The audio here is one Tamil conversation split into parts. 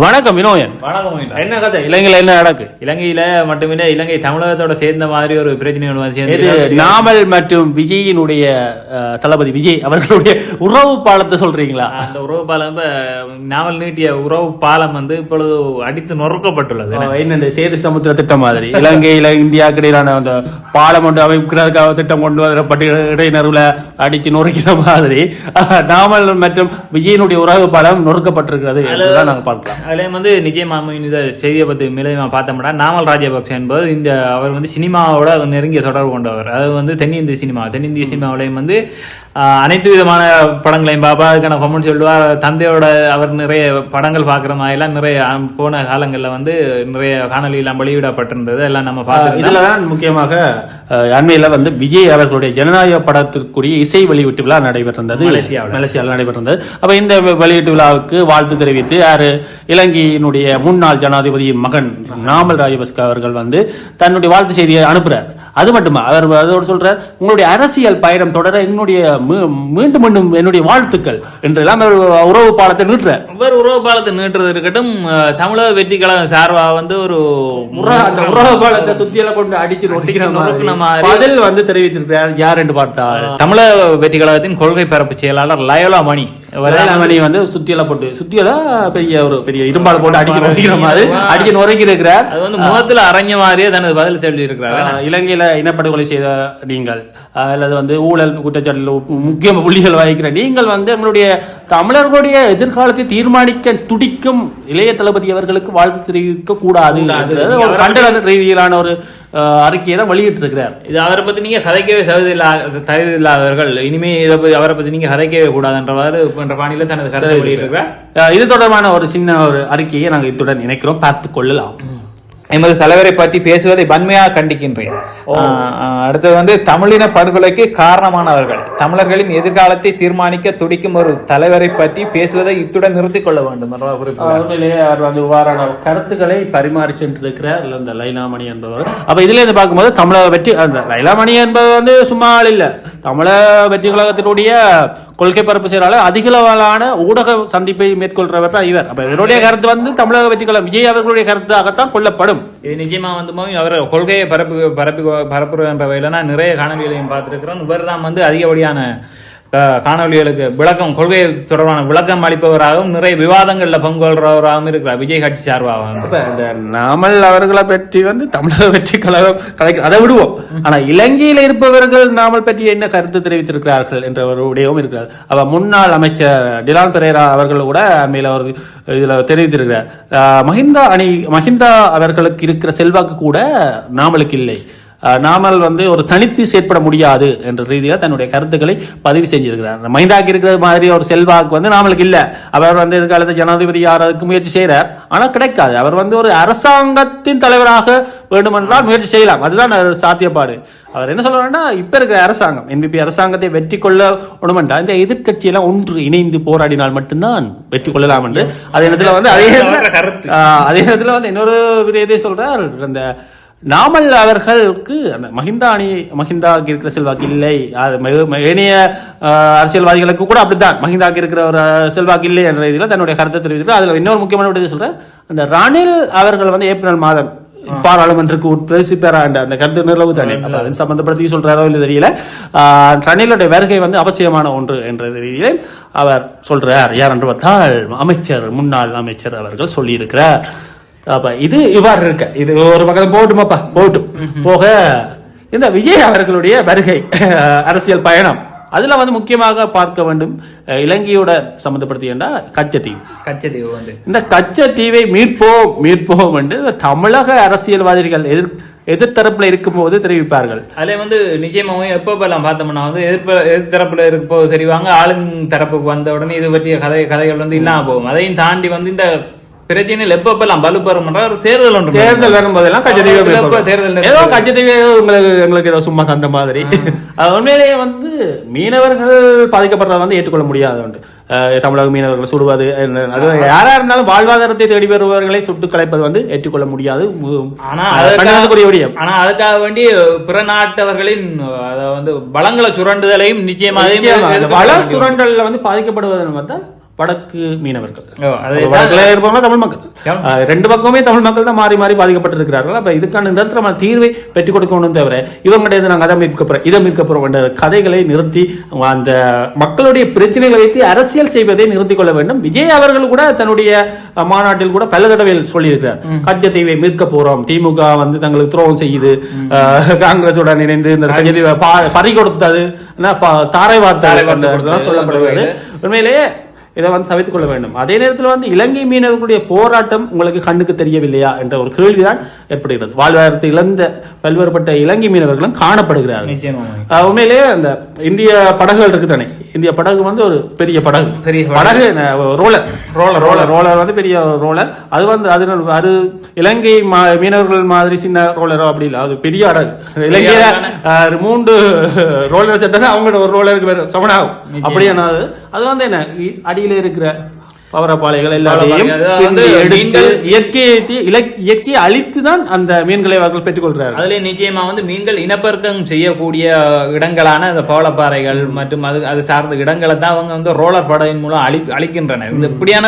வணக்கம் வினோயன். வணக்கம். என்ன கதை இலங்கையில என்ன நடக்கு? இலங்கையில மட்டுமில்ல இலங்கை தமிழகத்தோட சேர்ந்த மாதிரி ஒரு பிரச்சனை நாமல் மற்றும் விஜயினுடைய தளபதி விஜய் அவர்களுடைய உறவு பாலத்தை சொல்றீங்களா? அந்த உறவு பாலம் நாமல் நீட்டிய உறவு பாலம் இப்பொழுது அடித்து நொறுக்கப்பட்டுள்ளது. என்ன சேது சமுத்திர திட்டம் மாதிரி இலங்கையில இந்தியாவுக்கு இடையிலான அந்த பாலம் ஒன்று அமைக்கிறதுக்காக திட்டம் கொண்டு வரப்பட்டு இடையினருல அடிச்சு நொறுக்கிற மாதிரி நாமல் மற்றும் விஜயினுடைய உறவு பாலம் நொறுக்கப்பட்டிருக்கிறது என்றுதான் நாங்கள் பார்க்கலாம். அதுல நிச்சயமா இந்த செய்தியை பத்தி மிளகமா பார்த்தோம்னா நாமல் ராஜபக்சே என்பது அவர் சினிமாவோட நெருங்கிய தொடர்பு கொண்டவர். அது தென்னிந்திய சினிமாவிலையும் அனைத்து விதமான படங்களையும் பாப்பா. அதுக்கான கமெண்ட் சொல்லுவார். தந்தையோட அவர் நிறைய படங்கள் பார்க்குற மாதிரிலாம் நிறைய போன காலங்களில் நிறைய காணொலியெல்லாம் வெளியிடப்பட்டிருந்தது. எல்லாம் நம்ம பார்த்து இதுலதான் முக்கியமாக அண்மையில விஜய் அவர்களுடைய ஜனநாயக படத்திற்குரிய இசை வெளியீட்டு விழா நடைபெற்றிருந்தது. மலேசியாவில் நடைபெற்றிருந்தது. அப்ப இந்த வெளியீட்டு விழாவுக்கு வாழ்த்து தெரிவித்து யாரு இலங்கையினுடைய முன்னாள் ஜனாதிபதியின் மகன் நாமல் ராஜபக்சே அவர்கள் தன்னுடைய வாழ்த்து செய்தியை அனுப்புறார். அது மட்டுமா அவர் அதோடு சொல்றார், உங்களுடைய அரசியல் பயணம் தொடர என்னுடைய மீண்டும் மீண்டும் என்னுடைய வாழ்த்துக்கள் என்றெல்லாம் உறவு பாலத்தை நீட்டுறார். உறவு பாலத்தை நீட்டுறது இருக்கட்டும், தமிழக வெற்றி கழகம் சார்பா ஒரு உறவு பாலத்தை சுத்தியில கொண்டு அடிச்சு பதில் தெரிவித்திருக்கிறார். யார் என்று பார்த்தால் தமிழக வெற்றி கழகத்தின் கொள்கை பரப்பு செயலாளர் லயோலா மணி சுத்தியில போட்டு சுத்தியில பெரிய இரும்பால் போட்டு அடிக்கிற மாதிரி அடிச்சு நுரைக்கி இருக்கிறார். அது முகத்துல அரஞ்ச மாதிரியே தனது பதில் தெரிவித்து இருக்கிறார். இலங்கையில இனப்படுகொலை செய்த நீங்கள் அல்லது ஊழல் குற்றச்சாட்டில் முக்கிய புள்ளிகள் வகிக்கிற நீங்கள் எங்களுடைய தமிழர்களுடைய எதிர்காலத்தை தீர்மானிக்க துடிக்கும் இளைய தளபதி அவர்களுக்கு வாழ்த்து தெரிவிக்க கூடாது ஒரு கண்டன ரீதியிலான ஒரு அறிக்கையை தான் வெளியிட்டு இருக்கிறார். இது அவரை பத்தி நீங்க கதைக்கவே தகுதியில்லாதவர்கள், இனிமே அவரை பத்தி நீங்க கதைக்கவே கூடாது என்ற பாணியில தனது கருத்தை வெளியிட்டிருக்கிறார். இது தொடர்பான ஒரு சின்ன ஒரு அறிக்கையை நாங்கள் இத்துடன் இணைக்கிறோம், பார்த்துக் கொள்ளலாம். எமது தலைவரை பற்றி பேசுவதை வன்மையாக கண்டிக்கின்றேன். அடுத்தது தமிழின படுகொலைக்கு காரணமானவர்கள், தமிழர்களின் எதிர்காலத்தை தீர்மானிக்க துடிக்கும் ஒரு தலைவரை பற்றி பேசுவதை இத்துடன் நிறுத்திக் கொள்ள வேண்டும். கருத்துக்களை பரிமாறி சென்றிருக்கிறார் இந்த லைலாமணி என்பவர். அப்ப இதுல இருந்து பார்க்கும்போது தமிழக வெற்றி அந்த லைலாமணி என்பது சும்மா ஆள் இல்ல, தமிழக வெற்றி கழகத்தினுடைய கொள்கை பரப்பு செயலாளர், அதிகளவான ஊடக சந்திப்பை மேற்கொள்றவர் தான் இவர். அப்ப இவருடைய கருத்து தமிழக வெற்றி கழகம் விஜய் அவர்களுடைய கருத்தாகத்தான் கொள்ளப்படும். இது நிச்சயமா அவர் கொள்கையை பரப்புகின்ற வகையில நிறைய காணொலிகளையும் பார்த்திருக்கிறோம். இவர் தான் அதிகப்படியான காணொலிகளுக்கு விளக்கம், கொள்கை தொடர்பான விளக்கம் அளிப்பவராகவும் நிறைய விவாதங்கள்ல பங்கு கொள்றவராகவும் இருக்கிறார் விஜய் கட்சி சார்பாக. நாமல் அவர்களை பற்றி தமிழக வெற்றி கழகம் அதை விடுவோம். ஆனா இலங்கையில் இருப்பவர்கள் நாமல் பற்றி என்ன கருத்து தெரிவித்திருக்கிறார்கள் என்ற ஒரு விடயமும் இருக்கிறார். அவ முன்னாள் அமைச்சர் டிலான் பெரேரா அவர்கள் கூட மேல அவர் இதுல தெரிவித்திருக்கிறார், மஹிந்தா அவர்களுக்கு இருக்கிற செல்வாக்கு கூட நாமலுக்கு இல்லை, நாமல் ஒரு தனித்து செயற்பட முடியாது என்ற ரீதியில் தன்னுடைய கருத்துக்களை பதிவு செஞ்சிருக்கிறார். மஹிந்தாக்கு இருக்கிற மாதிரி ஒரு செல்வாக்கு நாமலுக்கு இல்ல. அவர் எதிர்காலத்தை ஜனாதிபதி யாருக்கு முயற்சி செய்யறார், ஆனா கிடைக்காது. அவர் ஒரு அரசாங்கத்தின் தலைவராக வேண்டுமென்றால் முயற்சி செய்யலாம், அதுதான் சாத்தியப்பாடு. அவர் என்ன சொல்றாருன்னா, இப்ப இருக்கிற அரசாங்கம் என்பிபி அரசாங்கத்தை வெற்றி கொள்ள வேண்டுமென்றால் இந்த எதிர்கட்சியெல்லாம் ஒன்று இணைந்து போராடினால் மட்டும்தான் வெற்றி கொள்ளலாம் என்று அதே நேரத்தில் அதே நேரத்தில் இன்னொரு விடயத்தை சொல்றார். அந்த நாமல் அவர்களுக்கு அந்த மஹிந்தாவுக்கு இருக்கிற செல்வாக்கு இல்லை, ஏனைய அரசியல்வாதிகளுக்கு கூட அப்படித்தான் மஹிந்தாவுக்கு இருக்கிற ஒரு செல்வாக்கு இல்லை என்ற இதில் தன்னுடைய கருத்தை தெரிவித்திருக்கிறார். அதுல இன்னொரு முக்கியமான விடயத்தை சொல்றேன், அந்த ரணில் அவர்கள் ஏப்ரல் மாதம் பாராளுமன்றத்துக்கு உட்பிரவேசிப்பார் அந்த கருத்து நிலவு தானே, அதன் சம்பந்தப்படுத்தி சொல்றாரோ இல்லை தெரியல. ரணிலுடைய வருகை அவசியமான ஒன்று என்ற ரீதியிலே அவர் சொல்றார். யார் என்று பார்த்தால் முன்னாள் அமைச்சர் அவர்கள் சொல்லியிருக்கிறார். அப்ப இது இவ்வாறு இருக்க, இது ஒரு பக்கம் போட்டுமாப்பா போட்டும் போக இந்த விஜய் அவர்களுடைய வருகை அரசியல் பயணம் அதுல முக்கியமாக பார்க்க வேண்டும். இலங்கையோட சம்பந்தப்படுத்தி கச்சத்தீவு இந்த கச்சத்தீவை மீட்போம் என்று தமிழக அரசியல்வாதிகள் எதிர்த்தரப்புல இருக்கும் போது தெரிவிப்பார்கள். அதுல நிச்சயமாக எப்பெல்லாம் பார்த்தோம்னா எதிர்த்தரப்புல இருப்போது தெரிவாங்க, ஆளும் தரப்புக்கு வந்த உடனே இது பற்றிய கதைகள் இல்லாம போகும். அதையும் தாண்டி இந்த பிரச்சனையில் எப்பெல்லாம் வலுப்பெறும் தேர்தல் வரும்போதெல்லாம் கச்சத்தீவே எங்களுக்கு ஏதோ சும்மா தந்த மாதிரி. உண்மையிலேயே மீனவர்கள் பாதிக்கப்படுறத ஏற்றுக்கொள்ள முடியாத ஒன்று. தமிழக மீனவர்கள் சுடுவது, அது யாரா இருந்தாலும் வாழ்வாதாரத்தை தேடி வருபவர்களை சுட்டு கலைப்பது ஏற்றுக்கொள்ள முடியாது. ஆனா அதுக்காக வேண்டி பிற நாட்டவர்களின் வளங்களை சுரண்டுதலையும் நிச்சயமாக வள சுரண்டல்ல பாதிக்கப்படுவதன் வடக்கு மீனவர்கள். அது வடக்குல இருப்பவங்க தமிழ் மக்கள், ரெண்டு பக்கமே தமிழ் மக்கள் தான் மாறி மாறி பாதிக்கப்பட்டிருக்கிறார்கள். அப்ப இதுக்கான நிரந்தரமான தீர்வை பெற்றுக் கொடுக்கணும் தவிர இவங்களுடைய நாங்கள் அதை மீட்க போறோம் இதை மீட்க போறோம் என்ற கதைகளை நிறுத்தி அந்த மக்களுடைய பிரச்சனைகளை வைத்து அரசியல் செய்வதை நிறுத்திக் கொள்ள வேண்டும். விஜய் அவர்கள் கூட தன்னுடைய மாநாட்டில் கூட பல தடவை சொல்லியிருக்கிறார், கச்சத்தீவை மீட்க போறோம், திமுக வந்து தங்களுக்கு துரோகம் செய்யுது, காங்கிரசுடன் இணைந்து இந்த கச்சத்தீவை பறி கொடுத்தது தாரை வார்த்தை சொல்லப்படுவது. உண்மையிலேயே இதை வந்து தவிர்த்துக் கொள்ள வேண்டும். அதே நேரத்தில் வந்து இலங்கை மீனவர்களுடைய போராட்டம் உங்களுக்கு கண்ணுக்கு தெரியவில்லையா என்ற ஒரு கேள்விதான் ஏற்படுகிறது. வாழ்வாதாரத்தை இழந்த பல்வேறுபட்ட இலங்கை மீனவர்களும் காணப்படுகிறார்கள். உண்மையிலேயே அந்த இந்திய படகுகள் இருக்கு தானே, இந்திய படகு வந்து ஒரு பெரிய படகு, ரோலர் வந்து பெரிய ரோலர். அது வந்து அது இலங்கை மீனவர்கள் மாதிரி சின்ன ரோலரோ அப்படி இல்லை, அது பெரிய படகு. இலங்கையில 3 ரோலர் சேர்த்தா அவங்களோட ஒரு ரோலருக்கு பேர் சமனாகும். அப்படியானது அது வந்து என்ன அடியில் இருக்கிற பவரப்பாளைகள் எல்லாத்தையும் இயற்கையை அழித்துதான் அந்த மீன்களை அவர்கள் பெற்றுக் கொள்கிறார்கள். அதுல நிச்சயமா வந்து மீன்கள் இனப்பெருக்கம் செய்யக்கூடிய இடங்களான அந்த பவளப்பாறைகள் மற்றும் அது சார்ந்த இடங்களை தான் அவங்க வந்து ரோலர் படகின் மூலம் அழிக்கின்றனர். இந்த இப்படியான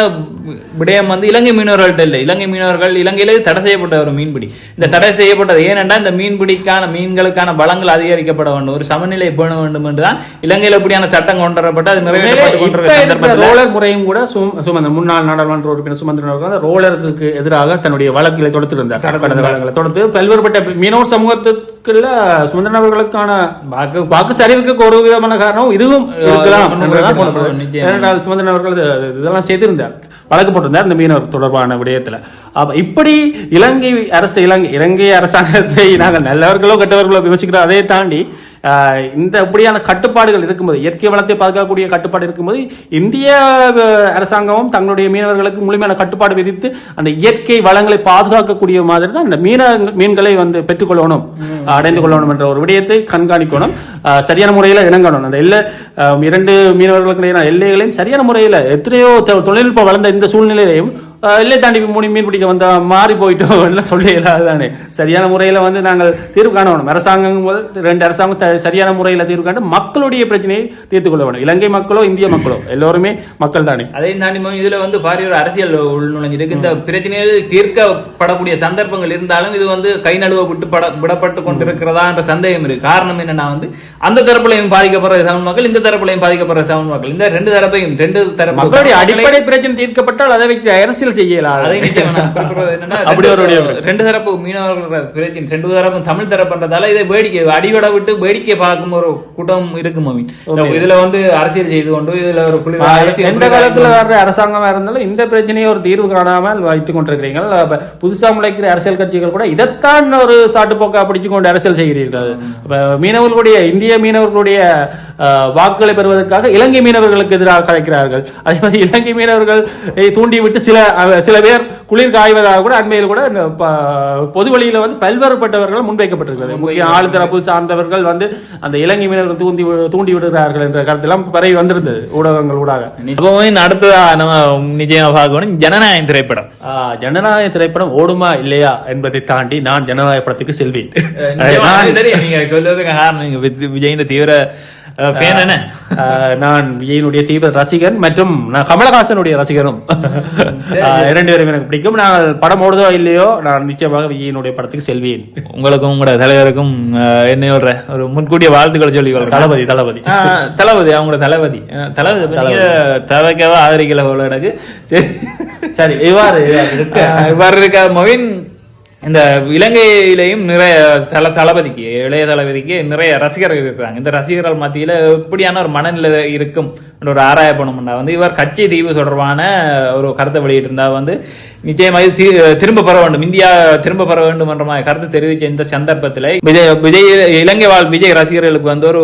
விடயம் வந்து இலங்கை மீனவர்கள்ட்ட இல்லை. இலங்கை மீனவர்கள் இலங்கையிலே தடை செய்யப்பட்ட ஒரு மீன்பிடி. இந்த தடை செய்யப்பட்டது ஏனென்றால் இந்த மீன்பிடிக்கான மீன்களுக்கான வளங்கள் அதிகரிக்கப்பட வேண்டும், ஒரு சமநிலை பேண வேண்டும் என்றுதான் இலங்கையில் இப்படியான சட்டம் கொண்டு வரப்பட்டு அது நிறைவேற்றப்பட்டு ரோலர் முறையும் கூட முன்னாள் நாடாளுமன்ற உறுப்பினர் சுமந்திரன் அவர்கள் ரோலருக்கு எதிராக தன்னுடைய வழக்குகளை தொடுத்திருந்தார். கடந்த காலங்களை தொடுத்து பல்வேறுபட்ட மீனவர் சமூகத்துக்குள்ள சுமந்திரன் அவர்களுக்கான வாக்கு சரிவுக்கு ஒரு விதமான காரணம் இதுவும் இருக்கலாம். சுமந்திரன் அவர்கள் இதெல்லாம் செய்திருந்தார், வழக்கு போட்டிருந்தார் இந்த மீனவர் தொடர்பான விடயத்துல. இப்படி இலங்கை அரசு இலங்கை அரசாங்கத்தை நாங்கள் நல்லவர்களோ கெட்டவர்களோ விமர்சிக்கிறோம். அதை தாண்டி இந்த இப்படியான கட்டுப்பாடுகள் இருக்கும்போது, இயற்கை வளத்தை பாதுகாக்கக்கூடிய கட்டுப்பாடு இருக்கும்போது, இந்திய அரசாங்கமும் தங்களுடைய மீனவர்களுக்கு முழுமையான கட்டுப்பாடு விதித்து அந்த இயற்கை வளங்களை பாதுகாக்கக்கூடிய மாதிரி தான் இந்த மீன்களை வந்து பெற்றுக்கொள்ளணும், அடைந்து கொள்ளணும் என்ற ஒரு விடயத்தை கண்காணிக்கணும். சரியான முறையில் இணங்கணும். அந்த இரண்டு மீனவர்களுக்கு எல்லைகளையும் சரியான முறையில் எத்தனையோ தொழில்நுட்பம் வளர்ந்த இந்த சூழ்நிலையிலையும் எல்லை தாண்டி மீன் பிடிக்க வந்த மாறி போயிட்டோம் சொல்ல இல்லாதானே. சரியான முறையில் வந்து நாங்கள் தீர்வு காணணும். அரசாங்கம் ரெண்டு அரசாங்கம் சரியான முறையில் தீர்வு காண்டு மக்களுடைய பிரச்சனையை தீர்த்து கொள்ள வேண்டும். இலங்கை மக்களோ இந்திய மக்களோ எல்லோருமே மக்கள் தானே. அதையும் தாண்டி இதுல வந்து பாரிய ஒரு அரசியல் உள்நுழைஞ்சிருக்கு. இந்த பிரச்சனைகள் தீர்க்கப்படக்கூடிய சந்தர்ப்பங்கள் இருந்தாலும் இது வந்து கை நழுவ விடப்பட்டு கொண்டிருக்கிறதா என்ற சந்தேகம் இருக்கு. காரணம் என்னன்னா வந்து அந்த தரப்புலையும் பாதிக்கப்படுற தமிழ் மக்கள், இந்த தரப்புலையும் பாதிக்கப்படுற தமிழ் மக்கள், இந்த ரெண்டு தரப்பையும் மக்களுடைய அடிப்படை பிரச்சனை தீர்க்கப்பட்டால் அதை வைத்து அரசியல் செய்யலாம். ரெண்டு தரப்பு மீனவர்கள் பிரச்சனை, ரெண்டு தரப்பும் தமிழ் தரப்புன்றதால இதை வேடிக்கை அடிவட விட்டு வேடிக்கை பார்க்கும் ஒரு கூட்டம் இருக்கும். இதுல வந்து அரசியல் செய்து கொண்டு இதுல ஒரு எந்த காலத்துல வர்ற அரசாங்கமா இருந்தாலும் இந்த பிரச்சனையை ஒரு தீர்வு காணாமல் வைத்துக் கொண்டிருக்கிறீர்கள். புதுசா முளைக்கிற அரசியல் கட்சிகள் கூட இதைத்தான் ஒரு சாட்டுப்போக்கா பிடிச்சு கொண்டு அரசியல் செய்கிறீர்கள். மீனவர்களுடைய இந்திய மீனவர்களுடைய வாக்குகளை பெறுவதற்காக இலங்கை மீனவர்களுக்கு எதிராக கலைக்கிறார்கள். அதே மாதிரி இலங்கை மீனவர்கள் தூண்டிவிட்டு சில பேர் குளிர் காய்வதாக கூட அண்மையில் கூட பொது வழியில வந்து பல்வேறுபட்டவர்கள் முன்வைக்கப்பட்டிருக்கிறது. முக்கிய ஆளுதரப்பு சார்ந்தவர்கள் வந்து அந்த இலங்கை மீனவர்கள் தூண்டி விடுகிறார்கள் என்ற கருத்தெல்லாம் பரவி வந்திருந்தது ஊடகங்கள் ஊடாக. அடுத்ததா நம்ம நிச்சயமா பார்க்கணும் ஜனநாயக திரைப்படம். ஜனநாயக திரைப்படம் ஓடுமா இல்லையா என்பதை தாண்டி நான் ஜனநாயக படத்துக்கு செல்வேன். நீங்க சொல்றதுக்கு காரணம் விஜயின் தீவிர நான் விஜயனுடைய தீவிர ரசிகன் மற்றும் நான் கமலஹாசனுடைய ரசிகனும். இரண்டு பேரும் எனக்கு பிடிக்கும். நான் படம் ஓடுதோ இல்லையோ நான் நிச்சயமாக விஜயனுடைய படத்துக்கு செல்வேன். உங்களுக்கும் உங்களோட தலைவருக்கும் என்ன ஒரு முன்கூடிய வாழ்த்துக்களை சொல்லி தளபதி தளபதி தளபதி அவங்களோட தளபதி தவக்கவா ஆதரிக்கல போல எனக்கு. சரி, இவ்வாறு இருக்க மொவின் இந்த இலங்கையிலையும் நிறைய தளபதிக்கு இளைய தளபதிக்கு நிறைய ரசிகர்கள் இருக்கிறாங்க. இந்த ரசிகர்கள் மத்தியில எப்படியான ஒரு மனநிலை இருக்கும் ஒரு ஆராயப்படணும்னா வந்து இவர் கட்சி தீவு தொடர்பான ஒரு கருத்தை வெளியிட்டிருந்தா வந்து நிச்சயமாக திரும்ப பெற வேண்டும், இந்தியா திரும்ப பெற வேண்டும் என்ற மாதிரி கருத்து தெரிவித்த இந்த சந்தர்ப்பத்தில் விஜய் இலங்கை வாழ் விஜய் ரசிகர்களுக்கு வந்து ஒரு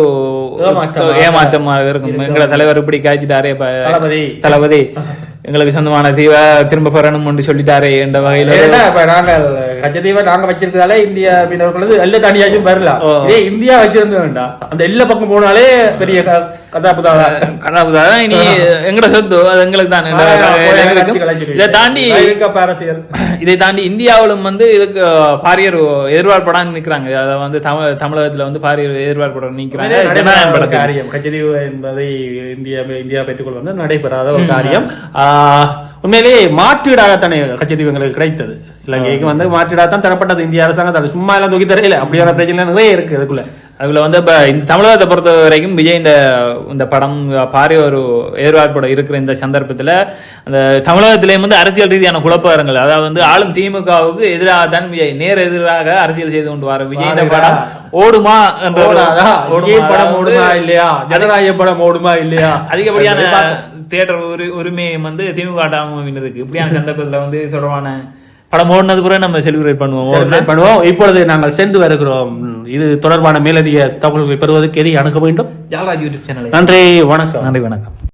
ஏமாற்றமாக இருக்கும். எங்களை தலைவர் இப்படி காய்ச்சிட்டாரே தளபதி எங்களுக்கு சொந்தமான தீவை திரும்ப பெறணும் சொல்லிட்டாரே என்ற வகையில இப்ப நாங்கள் கச்சத்தீவை நாங்க வச்சிருக்கிறதால இந்தியா மீனவர்கள் எல்லை தாண்டியாச்சும் வரலாம். இதே இந்தியா வச்சிருந்த வேண்டாம், அந்த எல்லை பக்கம் போனாலே பெரிய கதாபுதான் இனி எங்கட சொத்து அது எங்களுக்கு தான். இதை தாண்டி இந்தியாவிலும் வந்து இதுக்கு பாரிய எதிர்பார்ப்படான்னு நிக்கிறாங்க. அதை வந்து தமிழகத்துல வந்து பாரிய எதிர்பார்ப்பட நிக்கிறாங்க. ஜனநாயகம் காரியம் கச்சத்தீவு என்பதை இந்தியா பெற்றுக் கொள்வது நடைபெறாத ஒரு காரியம். உண்மையிலேயே மாற்றீடாகத்தானே கச்சத்தீவு எங்களுக்கு கிடைத்தது. இலங்கைக்கு வந்து மாற்றீடாகத்தான் தரப்பட்டது இந்திய அரசாங்கம். சும்மா எல்லாம் தூக்கி தரையில அப்படியான பிரச்சனை நிறைய இருக்கு அதுக்குள்ள. அதுல வந்து இப்ப இந்த தமிழகத்தை பொறுத்த வரைக்கும் விஜய் இந்த படம் பாரிய ஒரு எதிர்பார்ப்போட இருக்கிற இந்த சந்தர்ப்பத்துல அந்த தமிழகத்திலேயும் வந்து அரசியல் ரீதியான குழப்பங்கள், அதாவது வந்து ஆளும் திமுகவுக்கு எதிராக தான் விஜய் நேர் எதிராக அரசியல் செய்து கொண்டு வர விஜய் இந்த படம் ஓடுமா படம் ஓடுமா இல்லையா, ஜனநாயக படம் ஓடுமா இல்லையா, அதிகப்படியான தியேட்டர் உரிமையை வந்து திமுக இருக்கு. இப்படியான சந்தர்ப்பத்துல வந்து தொடர்பான படம் ஓடுனது கூட நம்ம செலிபிரேட் பண்ணுவோம். இப்பொழுது நாங்கள் சென்று வருகிறோம். இது தொடர்பான மேலதிக தகவல்களை பெறுவதற்கு எதை அணுக வேண்டும்? ஜால்ராஜ் யூடியூப் சேனல். நன்றி, வணக்கம். நன்றி, வணக்கம்.